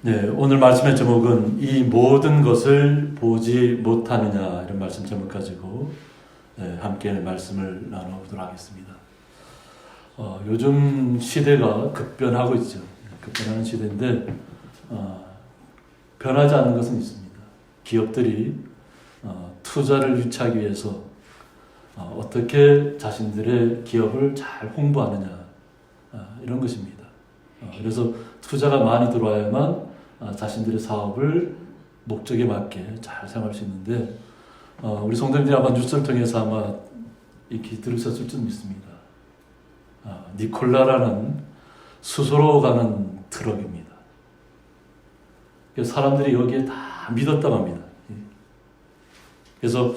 네, 오늘 말씀의 제목은 이 모든 것을 보지 못하느냐 이런 말씀 제목 가지고 함께 말씀을 나눠보도록 하겠습니다. 요즘 시대가 급변하고 있죠. 급변하는 시대인데 변하지 않는 것은 있습니다. 기업들이 투자를 유치하기 위해서 어떻게 자신들의 기업을 잘 홍보하느냐 이런 것입니다. 그래서 투자가 많이 들어와야만 자신들의 사업을 목적에 맞게 잘 사용할 수 있는데 우리 성도님들이 아마 뉴스를 통해서 아마 이렇게 들으셨을 줄 믿습니다. 니콜라라는 수소로 가는 트럭입니다. 사람들이 여기에 다 믿었다고 합니다. 그래서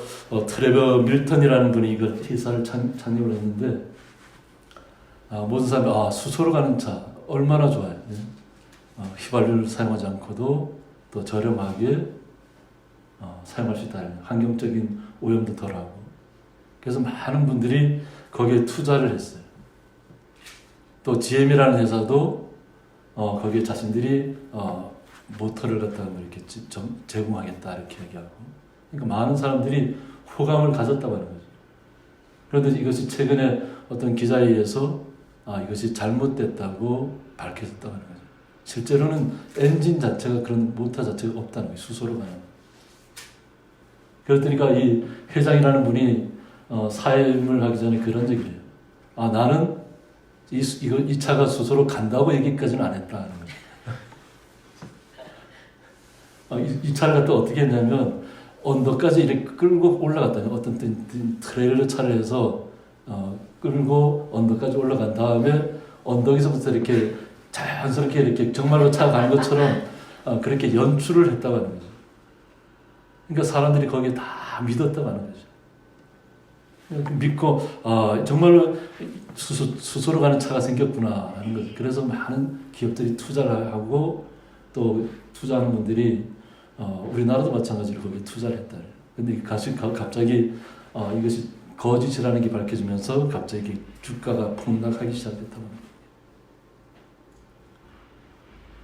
트레버 밀턴이라는 분이 이거 회사를 창립을 했는데 모든 사람이 수소로 가는 차 얼마나 좋아요. 휘발유를 사용하지 않고도 또 저렴하게 사용할 수 있다는 환경적인 오염도 덜하고 그래서 많은 분들이 거기에 투자를 했어요. 또 GM이라는 회사도 거기에 자신들이 모터를 갖다가 이렇게 제공하겠다 이렇게 얘기하고 그러니까 많은 사람들이 호감을 가졌다고 하는 거죠. 그런데 이것이 최근에 어떤 기자에 의해서 이것이 잘못됐다고 밝혀졌다고 하는 거죠. 실제로는 엔진 자체가 그런 모터 자체가 없다는 거예요. 수소로 가는. 그러니까 이 회장이라는 분이 사임을 하기 전에 그런 얘기를 해요. 나는 이 차가 수소로 간다고 얘기까지는 안 했다는 거예요. 이 차를 갖다 어떻게 했냐면 언덕까지 이렇게 끌고 올라갔다니 어떤 트레일러 차를 해서 끌고 언덕까지 올라간 다음에 언덕에서부터 이렇게 자연스럽게 이렇게 정말로 차가 가는 것처럼 그렇게 연출을 했다고 하는 거죠. 그러니까 사람들이 거기에 다 믿었다고 하는 거죠. 믿고 정말로 수소로 가는 차가 생겼구나 하는 거죠. 그래서 많은 기업들이 투자를 하고 또 투자하는 분들이 우리나라도 마찬가지로 거기에 투자를 했다. 근데 갑자기 이것이 거짓이라는 게 밝혀지면서 갑자기 주가가 폭락하기 시작했다고 합니다.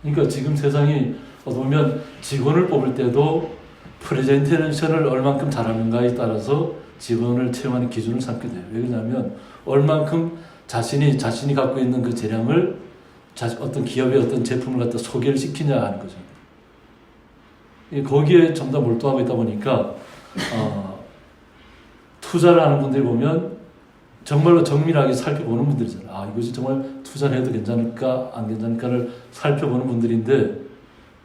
그러니까 지금 세상이 보면 직원을 뽑을 때도 프레젠테이션을 얼만큼 잘하는가에 따라서 직원을 채용하는 기준을 삼게 돼요. 왜 그러냐면 얼만큼 자신이 갖고 있는 그 재량을 어떤 기업의 어떤 제품을 갖다 소개를 시키냐 하는 거죠. 거기에 전부 다 몰두하고 있다 보니까 투자를 하는 분들 보면 정말로 정밀하게 살펴보는 분들이잖아요. 이것이 정말 투자를 해도 괜찮을까 안 괜찮을까를 살펴보는 분들인데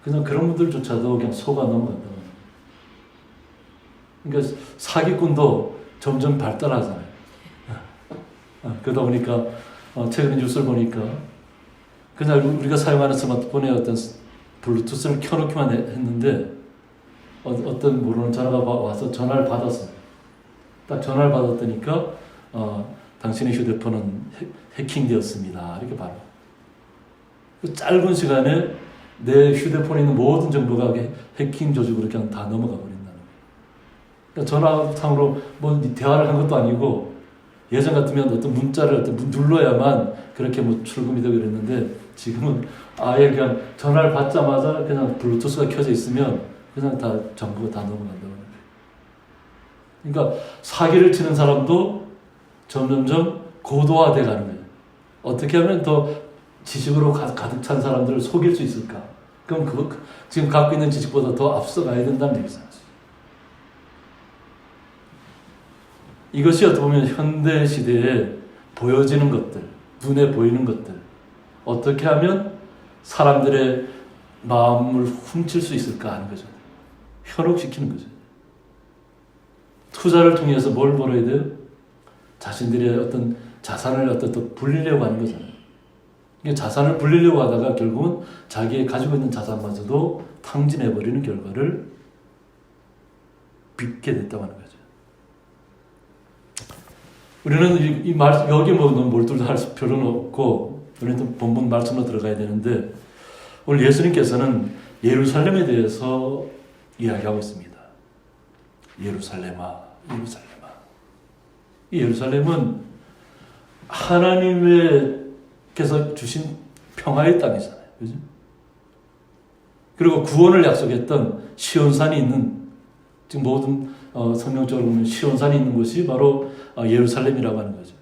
그냥 그런 분들조차도 그냥 속아 넘어간다. 그러니까 사기꾼도 점점 발달하잖아요. 그러다 보니까 최근에 뉴스를 보니까 그냥 우리가 사용하는 스마트폰에 어떤 블루투스를 켜놓기만 했는데 어떤 모르는 전화가 와서 전화를 받았어요. 딱 전화를 받았더니까 당신의 휴대폰은 해킹되었습니다. 이렇게 바로. 그 짧은 시간에 내 휴대폰에 있는 모든 정보가 해킹 조직으로 그냥 다 넘어가 버린다는 거예요. 그러니까 전화상으로 뭐 대화를 한 것도 아니고 예전 같으면 어떤 문자를 눌러야만 그렇게 뭐 출금이 되고 그랬는데 지금은 아예 그냥 전화를 받자마자 그냥 블루투스가 켜져 있으면 그냥 다 정보가 다 넘어간다는 거예요. 그러니까 사기를 치는 사람도 점점점 고도화돼 가는 거예요. 어떻게 하면 더 지식으로 가득 찬 사람들을 속일 수 있을까? 그럼 지금 갖고 있는 지식보다 더 앞서가야 된다는 얘기죠. 이것이 어떻게 보면 현대 시대에 보여지는 것들, 눈에 보이는 것들, 어떻게 하면 사람들의 마음을 훔칠 수 있을까 하는 거죠. 현혹시키는 거죠. 투자를 통해서 뭘 벌어야 돼요? 자신들의 어떤 자산을 또 불리려고 하는 거잖아요. 자산을 불리려고 하다가 결국은 자기의 가지고 있는 자산마저도 탕진해버리는 결과를 빚게 됐다고 하는 거죠. 우리는 여기 너무 몰두할 필요는 없고 우리는 본문 말씀으로 들어가야 되는데 오늘 예수님께서는 예루살렘에 대해서 이야기하고 있습니다. 예루살렘아. 이 예루살렘은 하나님께서 주신 평화의 땅이잖아요. 그죠? 그리고 구원을 약속했던 시온산이 있는, 지금 모든 성경적으로 보면 시온산이 있는 곳이 바로 예루살렘이라고 하는 거죠.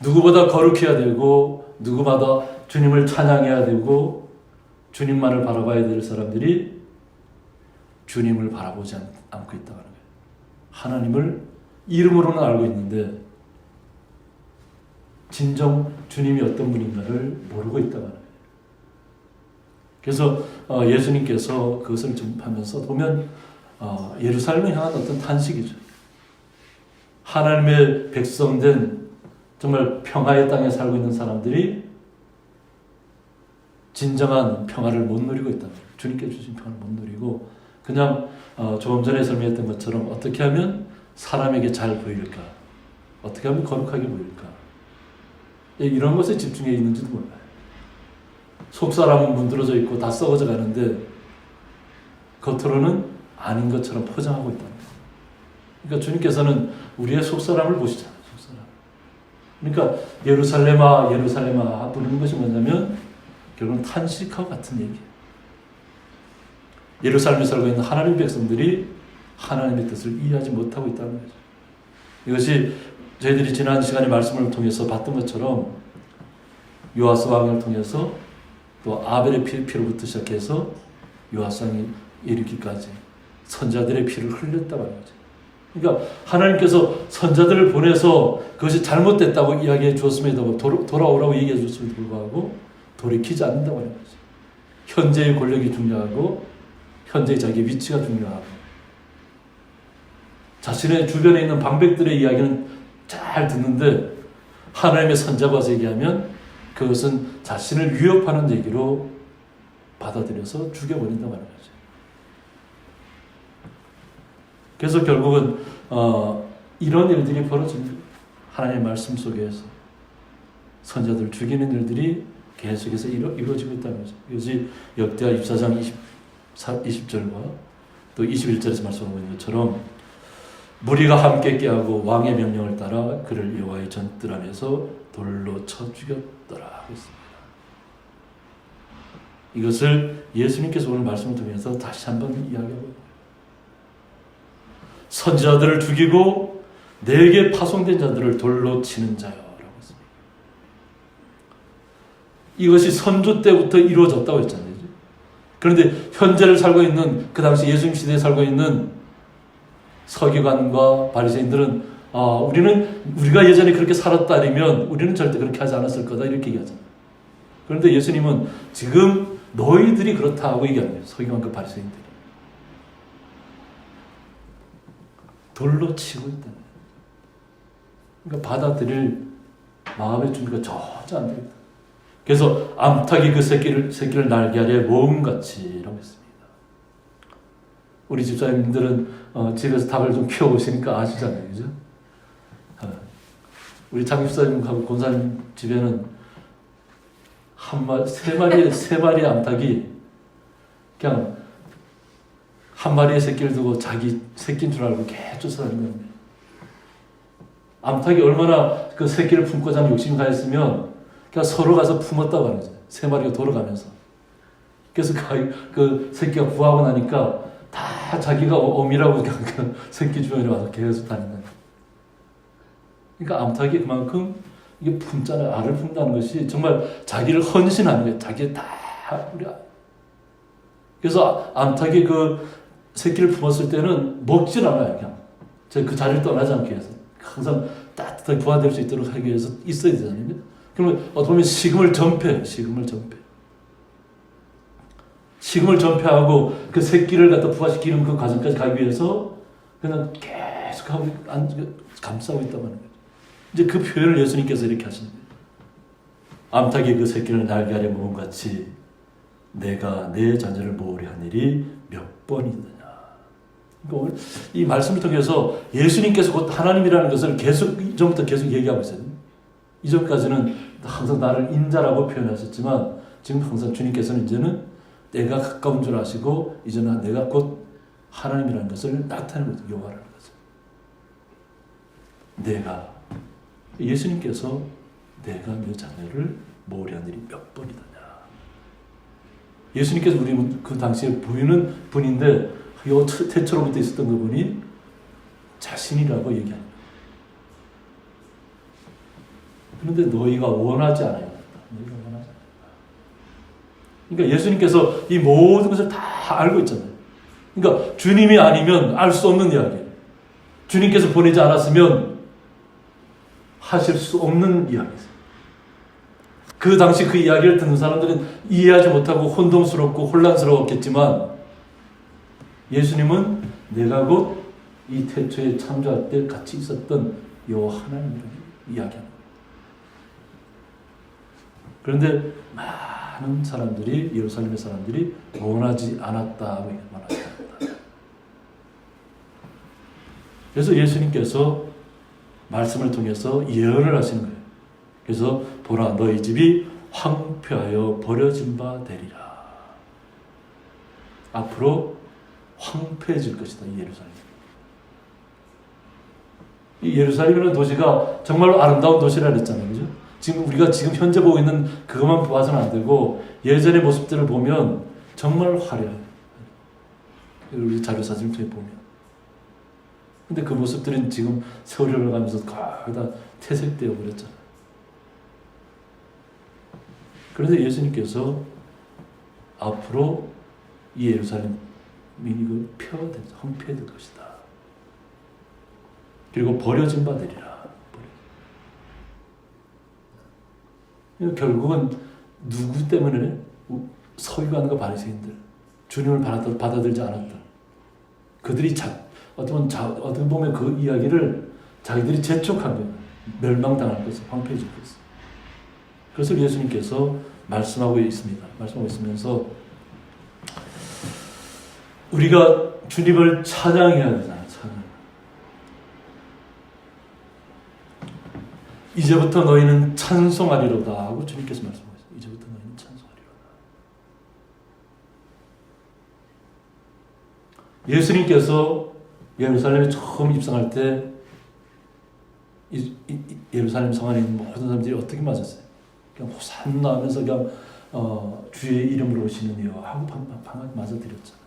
누구보다 거룩해야 되고 누구보다 주님을 찬양해야 되고 주님만을 바라봐야 될 사람들이 주님을 바라보지 않고 있다고 하는 거예요. 하나님을 이름으로는 알고 있는데 진정 주님이 어떤 분인가를 모르고 있다고 하는 거예요. 그래서 예수님께서 그것을 좀 하면서 보면 예루살렘을 향한 어떤 탄식이죠. 하나님의 백성된 정말 평화의 땅에 살고 있는 사람들이 진정한 평화를 못 누리고 있다. 주님께 주신 평화를 못 누리고 그냥 조금 전에 설명했던 것처럼 어떻게 하면 사람에게 잘 보일까? 어떻게 하면 거룩하게 보일까? 이런 것에 집중해 있는지도 몰라요. 속사람은 문드러져 있고 다 썩어져 가는데 겉으로는 아닌 것처럼 포장하고 있다. 그러니까 주님께서는 우리의 속사람을 보시잖아요. 그러니까 예루살렘아 예루살렘아 부르는 것이 뭐냐면 결국은 탄식하고 같은 얘기예요. 예루살렘에 살고 있는 하나님 백성들이 하나님의 뜻을 이해하지 못하고 있다는 거죠. 이것이 저희들이 지난 시간에 말씀을 통해서 봤던 것처럼 요아스 왕을 통해서 또 아벨의 피로부터 시작해서 요아스 왕이 이르기까지 선자들의 피를 흘렸다고 하는 거죠. 그러니까 하나님께서 선자들을 보내서 그것이 잘못됐다고 이야기해 주었음에도 돌아오라고 얘기해 줬음에도 불구하고 돌이키지 않는다고 하는 거죠. 현재의 권력이 중요하고 현재의 자기의 위치가 중요하고 자신의 주변에 있는 방백들의 이야기는 잘 듣는데 하나님의 선자가 와서 얘기하면 그것은 자신을 위협하는 얘기로 받아들여서 죽여버린다고 하는 거죠. 그래서 결국은 이런 일들이 벌어집니다. 하나님의 말씀 속에서 선자들 죽이는 일들이 계속해서 이루어지고 있다는 거죠. 이것이 역대하 24장 20절과 또 21절에서 말씀하고 있는 것처럼 무리가 함께 깨하고 왕의 명령을 따라 그를 여호와의 전뜰 안에서 돌로 쳐 죽였더라 하고 있습니다. 이것을 예수님께서 오늘 말씀을 통해서 다시 한번 이야기하고 있습니다. 선지자들을 죽이고 내게 파송된 자들을 돌로 치는 자요 라고 했습니다. 이것이 선조 때부터 이루어졌다고 했잖아요. 그런데 현재를 살고 있는 그 당시 예수님 시대에 살고 있는 서기관과 바리새인들은 우리가 예전에 그렇게 살았다면 우리는 절대 그렇게 하지 않았을 거다 이렇게 얘기하잖아요. 그런데 예수님은 지금 너희들이 그렇다고 얘기하는 거예요. 서기관과 바리새인들이 돌로 치고 있다는 거예요. 그러니까 받아들일 마음의 준비가 전혀 안 되겠다. 그래서 암탉이 그 새끼를 날개 아래 모음같이라고 했습니다. 우리 집사님들은 집에서 닭을 좀 키워보시니까 아시잖아요. 그죠? 우리 장집사님하고 권사님 집에는 세 마리의 암탉이 그냥 한 마리의 새끼를 두고 자기 새끼인 줄 알고 계속 쫓아다니는 겁니다. 암탉이 얼마나 그 새끼를 품고자 하는 욕심이 가했으면 그냥 서로 가서 품었다고 하는 거죠. 세 마리가 돌아가면서. 그래서 그 새끼가 구하고 나니까 다 자기가 어미라고 그 새끼 주변에 와서 계속 다닌다. 그러니까 암탉이 그만큼 이게 품잖아요. 알을 품다는 것이 정말 자기를 헌신하는 거예요. 자기 다 우리. 그래서 암탉이 그 새끼를 품었을 때는 먹질 않아요. 그냥 그 자리를 떠나지 않기 위해서 항상 따뜻하게 부화될 수 있도록 하기 위해서 있어야 되잖아요. 그러면 어떻게 보면 식음을 전폐하고 그 새끼를 갖다 부화시키는 그 과정까지 가기 위해서 그냥 계속 감싸고 있다고 하는 거죠. 이제 그 표현을 예수님께서 이렇게 하시는 거예요. 암탉이 그 새끼를 날개 아래 모음같이 내가 내 자녀를 모으려 한 일이 몇 번이더냐. 그러니까 오늘 이 말씀을 통해서 예수님께서 곧 하나님이라는 것을 이전부터 계속 얘기하고 있어요. 이전까지는 항상 나를 인자라고 표현하셨지만 지금 항상 주님께서는 이제는 내가 가까운 줄 아시고 이제는 내가 곧 하나님이라는 것을 나타내는 거죠. 여호와라는 것을. 예수님께서 내가 내 자녀를 모으려 한 일이 몇 번이더냐. 예수님께서 우리 그 당시에 보이는 분인데 요 태초로부터 있었던 그분이 자신이라고 얘기합니다. 그런데 너희가 원하지 않아요. 너희가 원하지 않아요. 그러니까 예수님께서 이 모든 것을 다 알고 있잖아요. 그러니까 주님이 아니면 알 수 없는 이야기예요. 주님께서 보내지 않았으면 하실 수 없는 이야기예요. 그 당시 그 이야기를 듣는 사람들은 이해하지 못하고 혼동스럽고 혼란스러웠겠지만 예수님은 내가 곧 이 태초에 창조할 때 같이 있었던 요 하나님이라고 이야기합니다. 그런데 많은 사람들이 예루살렘의 사람들이 원하지 않았다고 말합니다. 그래서 예수님께서 말씀을 통해서 예언을 하시는 거예요. 그래서 보라 너희 집이 황폐하여 버려진 바 되리라. 앞으로 황폐해질 것이다. 이 예루살렘. 이 예루살렘이라는 도시가 정말로 아름다운 도시라 그랬잖아요. 그죠? 지금 우리가 지금 현재 보고 있는 그것만 봐서는 안 되고 예전의 모습들을 보면 정말 화려해요. 우리 자료사진을 통해 보면. 근데 그 모습들은 지금 세월이 흘러가면서 거의 다 퇴색되어 버렸잖아요. 그런데 예수님께서 앞으로 이 예루살렘이 황폐될 것이다. 그리고 버려진 바 되리라. 결국은 누구 때문에? 서기관과 바리새인들, 주님을 받아들이지 않았다. 그들이 어떻게 보면 그 이야기를 자기들이 재촉한 거예요. 멸망당할 것을, 황폐해질 것을. 그래서 예수님께서 말씀하고 있습니다. 말씀하고 있으면서 우리가 주님을 찬양해야 되잖아요. 이제부터 너희는 찬송하리로다 하고 주님께서 말씀하셨어요. 이제부터 너희는 찬송하리로다. 예수님께서 예루살렘에 처음 입성할 때 예루살렘 성 안에 있는 모든 사람들이 어떻게 맞았어요? 그냥 호산나 하면서 그냥 주의 이름으로 오시는 이여 하고 방금 맞아들였잖아요.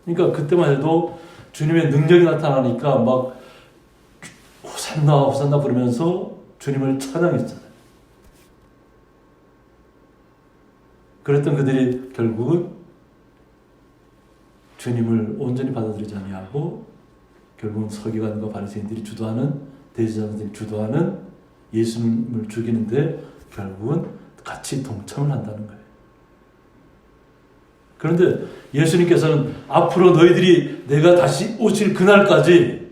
그러니까 그때만 해도 주님의 능력이 나타나니까 막 호산나 부르면서 주님을 찬양했잖아요. 그랬던 그들이 결국은 주님을 온전히 받아들이지 아니하고 결국은 서기관과 바리새인들이 주도하는 대제사장들이 주도하는 예수님을 죽이는데 결국은 같이 동참을 한다는 거예요. 그런데 예수님께서는 앞으로 너희들이 내가 다시 오실 그날까지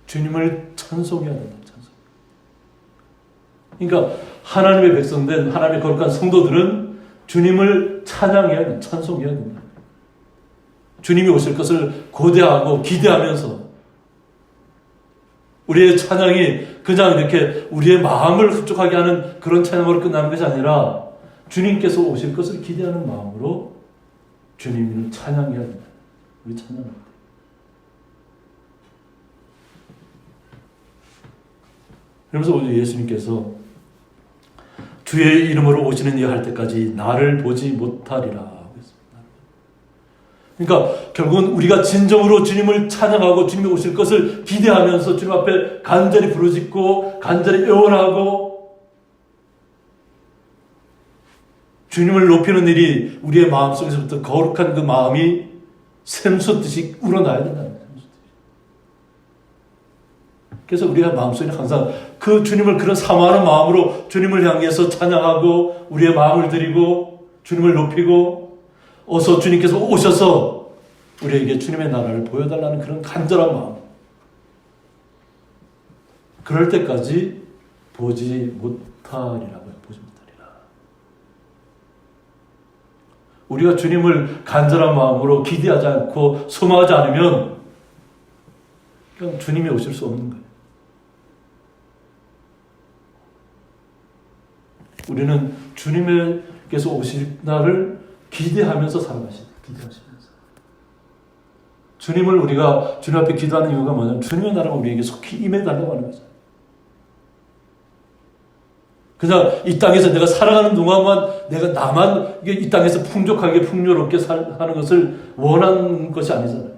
주님을 찬송해야 된다. 찬송. 그러니까 하나님의 백성된 하나님의 거룩한 성도들은 주님을 찬양해야 된다. 찬송해야 된다. 주님이 오실 것을 고대하고 기대하면서 우리의 찬양이 그냥 이렇게 우리의 마음을 흡족하게 하는 그런 찬양으로 끝나는 것이 아니라 주님께서 오실 것을 기대하는 마음으로 주님을 찬양해야 된다. 우리 찬양합니다. 그러면서 오늘 예수님께서 주의 이름으로 오시는 이여 할 때까지 나를 보지 못하리라. 그러니까 결국은 우리가 진정으로 주님을 찬양하고 주님이 오실 것을 기대하면서 주님 앞에 간절히 부르짖고 간절히 애원하고 주님을 높이는 일이 우리의 마음속에서부터 거룩한 그 마음이 샘솟듯이 우러나야 된다는 거예요. 그래서 우리가 마음속에 항상 그 주님을 그런 사모하는 마음으로 주님을 향해서 찬양하고 우리의 마음을 드리고 주님을 높이고 어서 주님께서 오셔서 우리에게 주님의 나라를 보여달라는 그런 간절한 마음. 그럴 때까지 보지 못하리라고요. 보지 못하리라. 우리가 주님을 간절한 마음으로 기대하지 않고 소망하지 않으면 그냥 주님이 오실 수 없는 거예요. 우리는 주님께서 오실 날을 기대하면서 살아가시다. 기대하시면서. 주님을 우리가 주님 앞에 기도하는 이유가 뭐냐면 주님의 나라가 우리에게 속히 임해달라고 하는 거죠. 그냥 이 땅에서 내가 살아가는 동안만 내가 나만 이 땅에서 풍족하게 풍요롭게 하는 것을 원하는 것이 아니잖아요.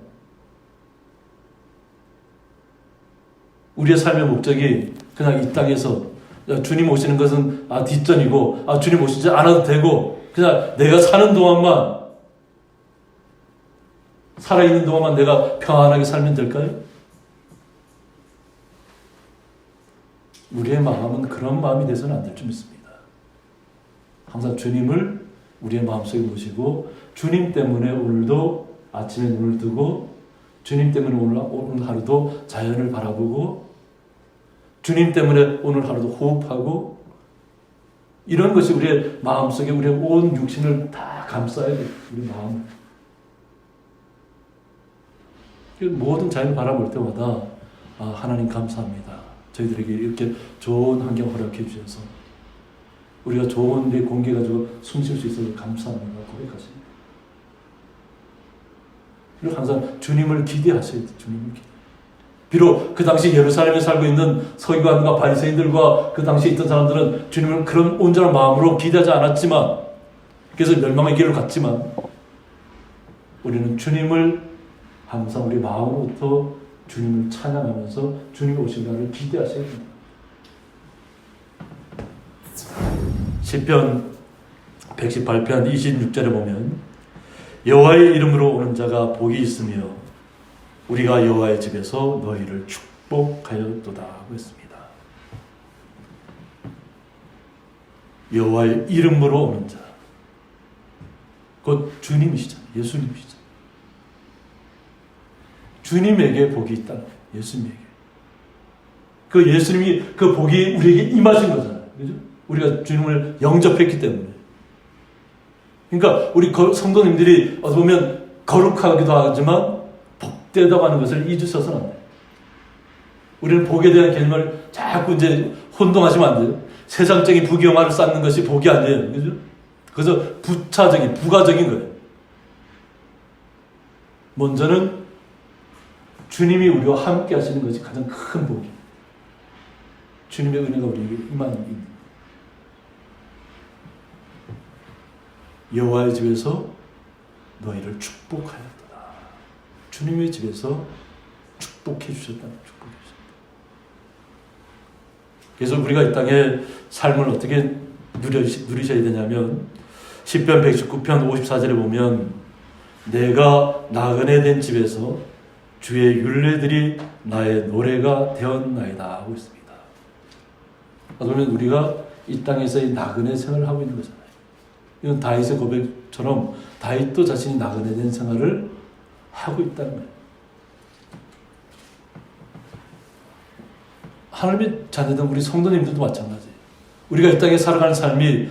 우리의 삶의 목적이 그냥 이 땅에서 주님 오시는 것은 뒷전이고 주님 오시지 않아도 되고 그냥 내가 사는 동안만 살아있는 동안만 내가 평안하게 살면 될까요? 우리의 마음은 그런 마음이 돼서는 안 될 줄 믿습니다. 항상 주님을 우리의 마음속에 모시고 주님 때문에 오늘도 아침에 눈을 뜨고 주님 때문에 오늘 하루도 자연을 바라보고 주님 때문에 오늘 하루도 호흡하고 이런 것이 우리의 마음속에 우리의 온 육신을 다 감싸야 돼요. 우리 마음을. 모든 자연을 바라볼 때마다 하나님 감사합니다. 저희들에게 이렇게 좋은 환경 허락해 주셔서 우리가 좋은 데 공기 가지고 숨 쉴 수 있어서 감사합니다. 고백하십니다. 그리고 항상 주님을 기대하셔야 돼요. 주님을 기대. 비록 그 당시 예루살렘에 살고 있는 서기관과 바리새인들과 그 당시에 있던 사람들은 주님을 그런 온전한 마음으로 기대하지 않았지만 그래서 멸망의 길을 갔지만 우리는 주님을 항상 우리 마음으로부터 주님을 찬양하면서 주님이 오신 날을 기대하셔야 됩니다. 시편 118편 26절에 보면 여호와의 이름으로 오는 자가 복이 있으며 우리가 여호와의 집에서 너희를 축복하였도다 하고 했습니다. 여호와의 이름으로 오는 자, 곧 주님이시잖아요. 예수님이시죠. 주님에게 복이 있다는 거예요. 예수님에게. 그 예수님이 그 복이 우리에게 임하신 거잖아요. 그죠? 우리가 주님을 영접했기 때문에. 그러니까 우리 성도님들이 어떻게 보면 거룩하기도 하지만 복되다고 하는 것을 잊으셔서는 안 돼요. 우리는 복에 대한 개념을 자꾸 이제 혼동하시면 안 돼요. 세상적인 부귀영화를 쌓는 것이 복이 아니에요. 그죠? 그래서 부가적인 거예요. 먼저는 주님이 우리와 함께 하시는 것이 가장 큰 복이에요. 주님의 은혜가 우리에게 임하는 겁니다. 여호와의 집에서 너희를 축복하였도다. 주님의 집에서 축복해 주셨다. 축복해 주셨다. 그래서 우리가 이 땅의 삶을 어떻게 누리셔야 되냐면 시편 119편 54절에 보면 내가 나그네 된 집에서 주의 율례들이 나의 노래가 되었나이다 하고 있습니다. 그러면 우리가 이 땅에서의 나그네 생활을 하고 있는 거잖아요. 이건 다윗의 고백처럼 다윗도 자신이 나그네 된 생활을 하고 있다는 거예요. 하나님의 자녀된 우리 성도님들도 마찬가지예요. 우리가 이 땅에 살아가는 삶이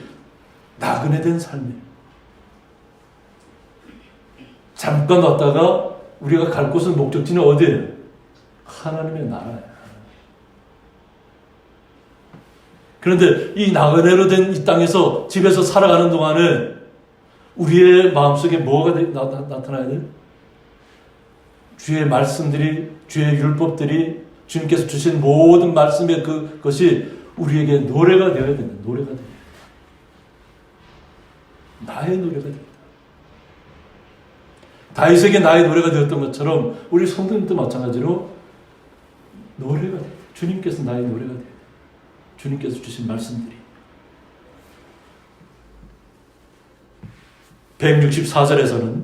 나그네 된 삶이에요. 잠깐 왔다가 우리가 갈 곳은 목적지는 어디예요? 하나님의 나라예요. 그런데 이 나그네로 된 이 땅에서 집에서 살아가는 동안에 우리의 마음속에 뭐가 나타나야 돼요? 주의 말씀들이, 주의 율법들이, 주님께서 주신 모든 말씀의 그것이 우리에게 노래가 되어야 된다. 노래가 되어야 된다. 나의 노래가 된다. 다윗에게 나의 노래가 되었던 것처럼 우리 성도님도 마찬가지로 노래가 돼요. 주님께서 나의 노래가 돼요. 주님께서 주신 말씀들이. 164절에서는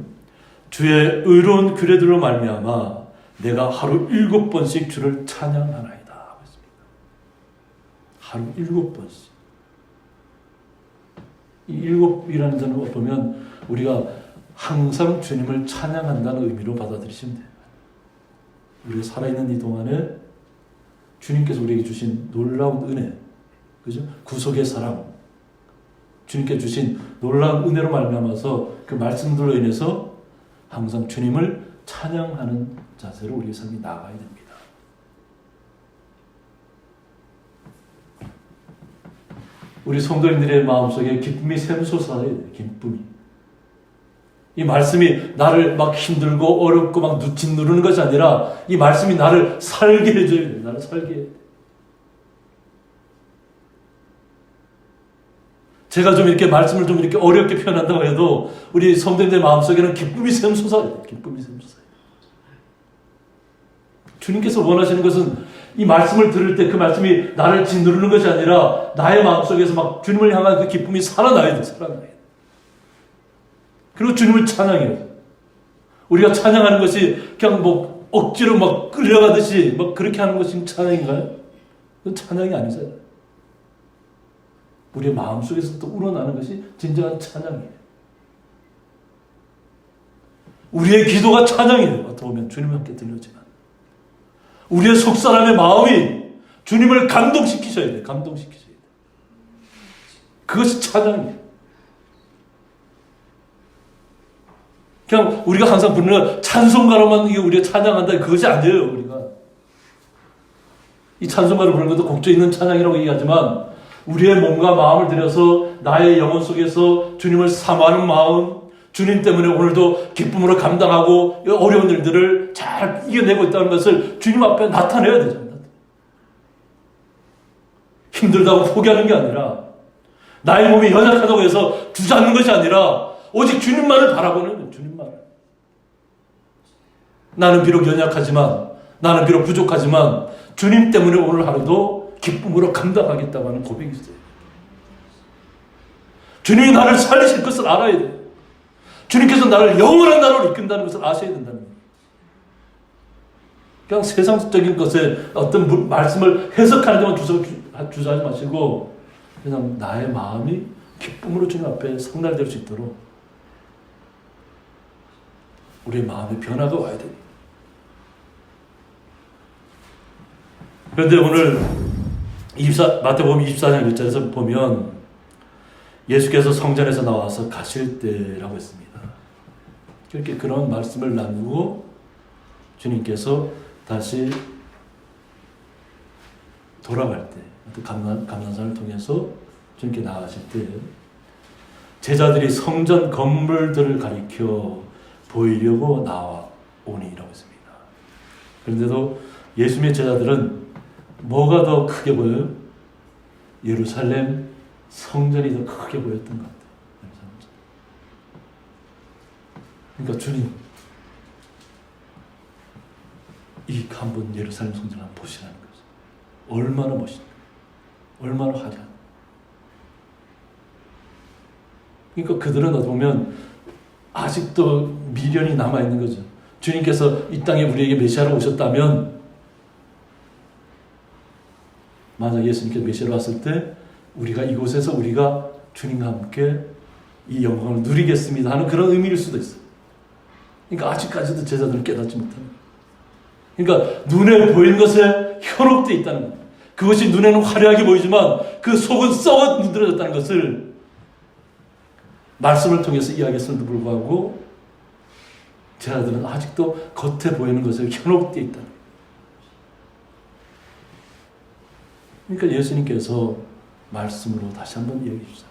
주의 의로운 규례들로 말미암아 내가 하루 7번씩 주를 찬양하나이다 하고 있습니다. 하루 7번씩. 이 7이라는 점을 보면 우리가 항상 주님을 찬양한다는 의미로 받아들이시면 돼요. 우리가 살아있는 이 동안에 주님께서 우리에게 주신 놀라운 은혜, 그죠? 구속의 사랑, 주님께 주신 놀라운 은혜로 말미암아서 그 말씀들로 인해서 항상 주님을 찬양하는 자세로 우리의 삶이 나아가야 됩니다. 우리 성도님들의 마음속에 기쁨이 샘솟아야 돼요. 기쁨이. 이 말씀이 나를 막 힘들고 어렵고 막 짓누르는 것이 아니라 이 말씀이 나를 살게 해줘야 돼요. 나를 살게 해야 돼요. 제가 좀 이렇게 말씀을 좀 이렇게 어렵게 표현한다고 해도 우리 성도님들 마음속에는 기쁨이 샘솟아요. 기쁨이 샘솟아요. 주님께서 원하시는 것은 이 말씀을 들을 때 그 말씀이 나를 짓누르는 것이 아니라 나의 마음속에서 막 주님을 향한 그 기쁨이 살아나야 돼. 살아나야 돼. 그리고 주님을 찬양해야 돼. 우리가 찬양하는 것이 그냥 뭐 억지로 막 끌려가듯이 막 그렇게 하는 것이 찬양인가요? 그건 찬양이 아니잖아요. 우리의 마음속에서 또 우러나는 것이 진정한 찬양이에요. 우리의 기도가 찬양이에요. 어떻게 보면 주님과 함께 들려지만 우리의 속사람의 마음이 주님을 감동시키셔야 돼요. 감동시키셔야 돼요. 그것이 찬양이에요. 그냥 우리가 항상 부르는 찬송가로만 이게 우리가 찬양한다. 그것이 아니에요. 우리가 이 찬송가를 부르는 것도 곡조 있는 찬양이라고 얘기하지만 우리의 몸과 마음을 들여서 나의 영혼 속에서 주님을 사모하는 마음, 주님 때문에 오늘도 기쁨으로 감당하고 어려운 일들을 잘 이겨내고 있다는 것을 주님 앞에 나타내야 되잖아요. 힘들다고 포기하는 게 아니라 나의 몸이 연약하다고 해서 주저앉는 것이 아니라 오직 주님만을 바라보는 거예요. 주님만을. 나는 비록 연약하지만 나는 비록 부족하지만 주님 때문에 오늘 하루도 기쁨으로 감당하겠다고 하는 고백이 있어요. 주님이 나를 살리실 것을 알아야 돼요. 주님께서 나를 영원한 나라로 이끈다는 것을 아셔야 된다는 거예요. 그냥 세상적인 것에 어떤 말씀을 해석하는 데만 주저하지 마시고 그냥 나의 마음이 기쁨으로 주님 앞에 상달될 수 있도록 우리의 마음의 변화가 와야 됩니다. 그런데 오늘 마태복음 24장 1절에서 보면 예수께서 성전에서 나와서 가실 때라고 했습니다. 그렇게 그런 말씀을 나누고 주님께서 다시 돌아갈 때 감난산을 통해서 주님께 나가실 때 제자들이 성전 건물들을 가리켜 보이려고 나와오니라고 했습니다. 그런데도 예수님의 제자들은 뭐가 더 크게 보여요? 예루살렘 성전이 더 크게 보였던 것 같아요. 그러니까 주님, 이 한번 예루살렘 성전을 한번 보시라는 거죠. 얼마나 멋있는가, 얼마나 화려한. 그러니까 그들은 어떻게 보면 아직도 미련이 남아있는 거죠. 주님께서 이 땅에 우리에게 메시아로 오셨다면 만약 예수님께서 메시아로 왔을 때 우리가 이곳에서 우리가 주님과 함께 이 영광을 누리겠습니다 하는 그런 의미일 수도 있어요. 그러니까 아직까지도 제자들은 깨닫지 못하는 거예요. 그러니까 눈에 보이는 것에 현혹되어 있다는 거예요. 그것이 눈에는 화려하게 보이지만 그 속은 썩어 문드러졌다는 것을 말씀을 통해서 이야기했음에도 불구하고 제자들은 아직도 겉에 보이는 것에 현혹되어 있다는 거예요. 그러니까 예수님께서 말씀으로 다시 한번 얘기해 주잖아요.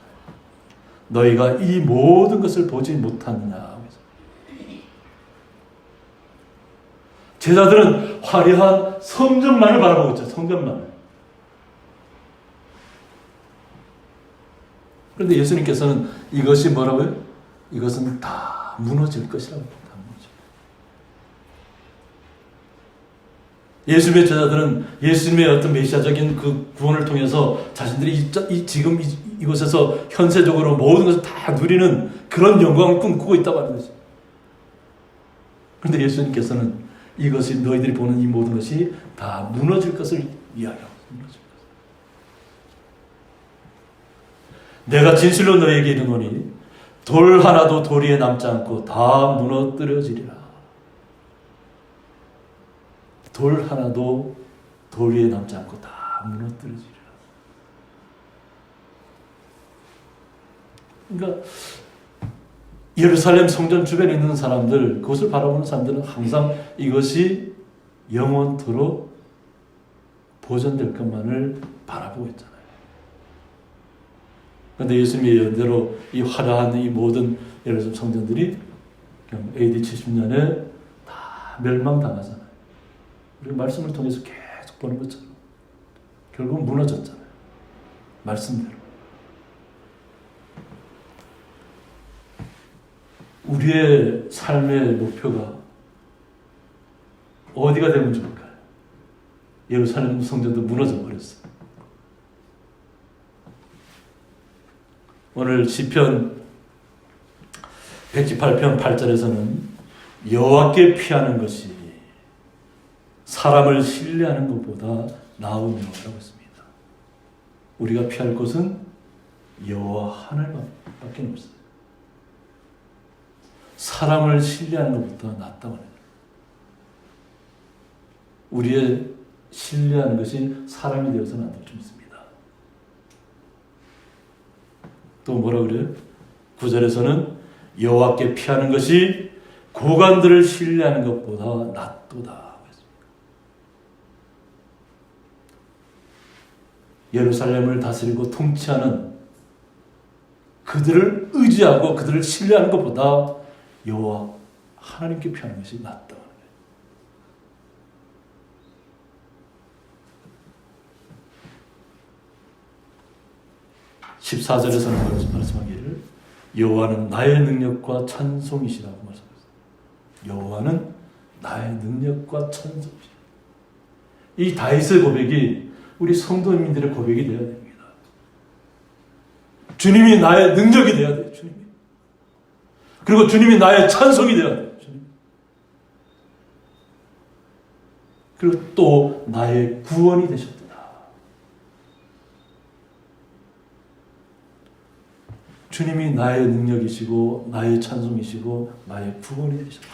너희가 이 모든 것을 보지 못하느냐. 제자들은 화려한 성전만을 바라보고 있죠. 성전만을. 그런데 예수님께서는 이것이 뭐라고요? 이것은 다 무너질 것이라고. 다 무너질. 예수님의 제자들은 예수님의 어떤 메시아적인 그 구원을 통해서 자신들이 지금 이곳에서 현세적으로 모든 것을 다 누리는 그런 영광을 꿈꾸고 있다고 하는 거죠. 그런데 예수님께서는 이것이 너희들이 보는 이 모든 것이 다 무너질 것을 이야기하고 무너질 것. 내가 진실로 너희에게 이르노니 돌 하나도 돌 위에 남지 않고 다 무너뜨려지리라. 돌 하나도 돌 위에 남지 않고 다 무너뜨려지리라. 그러니까 예루살렘 성전 주변에 있는 사람들, 그것을 바라보는 사람들은 항상 이것이 영원토록 보존될 것만을 바라보고 있잖아요. 그런데 예수님의 예언대로 이 화려한 이 모든 예루살렘 성전들이 AD 70년에 다 멸망당하잖아요. 우리가 말씀을 통해서 계속 보는 것처럼 결국 무너졌잖아요. 말씀대로. 우리의 삶의 목표가 어디가 되면 좋을까요? 예루살렘 성전도 무너져 버렸어요. 오늘 시편 118편 8절에서는 여호와께 피하는 것이 사람을 신뢰하는 것보다 나으며라고 했습니다. 우리가 피할 곳은 여호와 하나님밖에 없어요. 사람을 신뢰하는 것보다 낫다고 해요. 우리의 신뢰하는 것이 사람이 되어서는 안 될 줄 믿습니다. 또 뭐라 그래요? 9절에서는 여호와께 피하는 것이 고관들을 신뢰하는 것보다 낫도다. 예루살렘을 다스리고 통치하는 그들을 의지하고 그들을 신뢰하는 것보다 여호와 하나님께 피하는 것이 낫다. 14절에서는 말씀하기를 여호와는 나의 능력과 찬송이시라고 말씀하셨습니다. 여호와는 나의 능력과 찬송이시라. 이 다윗의 고백이 우리 성도님들의 고백이 되어야 됩니다. 주님이 나의 능력이 되어야 돼요. 주님이. 그리고 주님이 나의 찬송이 되어야 돼요. 주님. 그리고 또 나의 구원이 되셨다. 주님이 나의 능력이시고 나의 찬송이시고 나의 구원이 되셨다.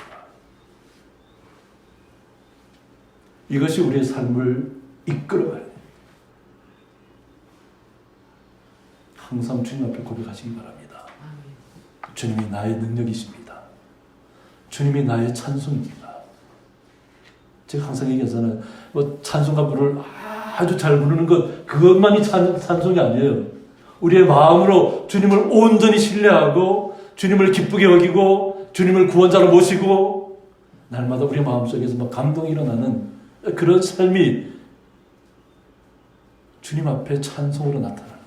이것이 우리의 삶을 이끌어가야 돼요. 항상 주님 앞에 고백하시기 바랍니다. 주님이 나의 능력이십니다. 주님이 나의 찬송입니다. 제가 항상 얘기하잖아요. 찬송가 부를 아주 잘 부르는 것, 그것만이 찬송이 아니에요. 우리의 마음으로 주님을 온전히 신뢰하고 주님을 기쁘게 여기고 주님을 구원자로 모시고 날마다 우리 마음속에서 막 감동이 일어나는 그런 삶이 주님 앞에 찬송으로 나타나는 거예요.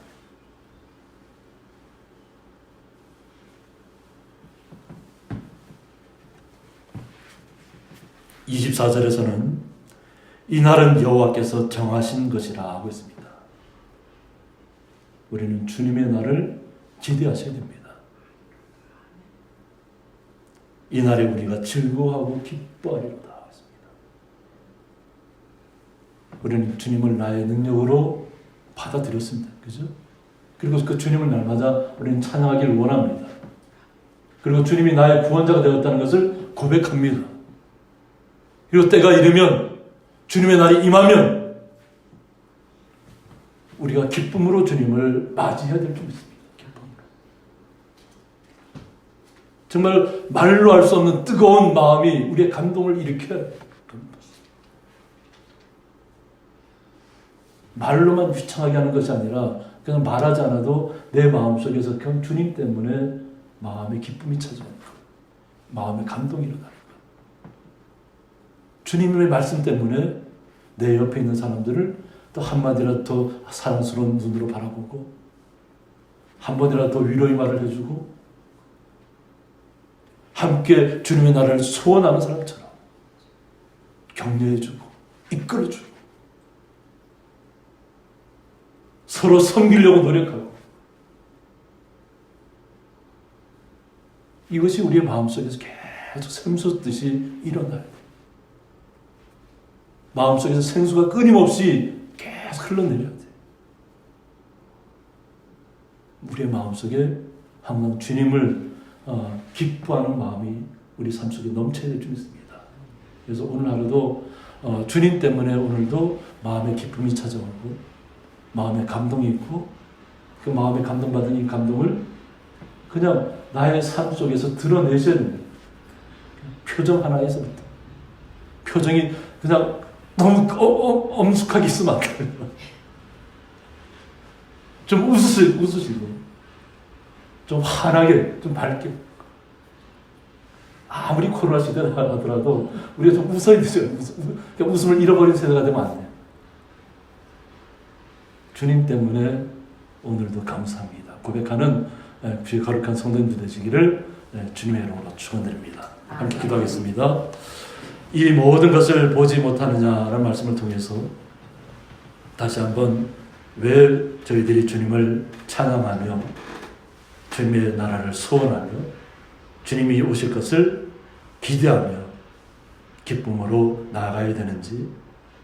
(24절에서는) 이날은 여호와께서 정하신 것이라 하고 있습니다. 우리는 주님의 날을 기대하셔야 됩니다. 이 날에 우리가 즐거워하고 기뻐하리로다 했습니다. 우리는 주님을 나의 능력으로 받아들였습니다. 그죠? 그리고 그 주님을 날마다 우리는 찬양하기를 원합니다. 그리고 주님이 나의 구원자가 되었다는 것을 고백합니다. 그리고 때가 이르면 주님의 날이 임하면 우리가 기쁨으로 주님을 맞이해야 될 줄 믿습니다. 기쁨으로. 정말 말로 할 수 없는 뜨거운 마음이 우리의 감동을 일으켜야 합니다. 말로만 유창하게 하는 것이 아니라 그냥 말하지 않아도 내 마음속에서 그냥 주님 때문에 마음의 기쁨이 찾아오는 것, 마음의 감동이 일어나는 것. 주님의 말씀 때문에 내 옆에 있는 사람들을 또 한마디라도 더 사랑스러운 눈으로 바라보고 한 번이라도 더 위로의 말을 해주고 함께 주님의 나라를 소원하는 사람처럼 격려해주고 이끌어주고 서로 섬기려고 노력하고 이것이 우리의 마음속에서 계속 샘솟듯이 일어나야 돼요. 마음속에서 생수가 끊임없이 계속 흘러내려야 돼요. 우리의 마음속에 항상 주님을 기뻐하는 마음이 우리 삶 속에 넘쳐야 될 줄 믿습니다. 그래서 오늘 하루도 주님 때문에 오늘도 마음의 기쁨이 찾아오고 마음의 감동이 있고 그 마음에 감동받은 이 감동을 그냥 나의 삶 속에서 드러내셔야 됩니다. 표정 하나에서부터. 표정이 그냥 너무 엄숙하게 있으면 안 돼요. 좀 웃으시고 좀 환하게, 좀 밝게. 아무리 코로나 시대라 하더라도 우리가 좀 웃어야 되죠. 웃음을 잃어버린 세대가 되면 안 돼요. 주님 때문에 오늘도 감사합니다. 고백하는 주의 거룩한 성도님들 되시기를 주님의 이름으로 축원드립니다. 함께 기도하겠습니다. 이 모든 것을 보지 못하느냐라는 말씀을 통해서 다시 한번 왜 저희들이 주님을 찬양하며 주님의 나라를 소원하며 주님이 오실 것을 기대하며 기쁨으로 나아가야 되는지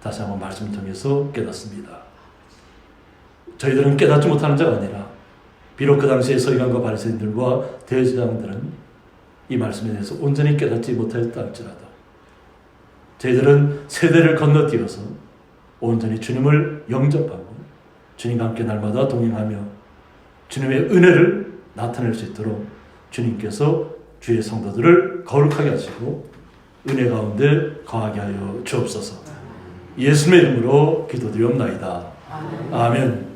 다시 한번 말씀을 통해서 깨닫습니다. 저희들은 깨닫지 못하는 자가 아니라 비록 그 당시에 서기관과 바리새인들과 대제사장들은 이 말씀에 대해서 온전히 깨닫지 못하였다 할지라도 저희들은 세대를 건너뛰어서 온전히 주님을 영접하고 주님과 함께 날마다 동행하며 주님의 은혜를 나타낼 수 있도록 주님께서 주의 성도들을 거룩하게 하시고 은혜 가운데 거하게 하여 주옵소서. 예수님의 이름으로 기도드리옵나이다. 아멘.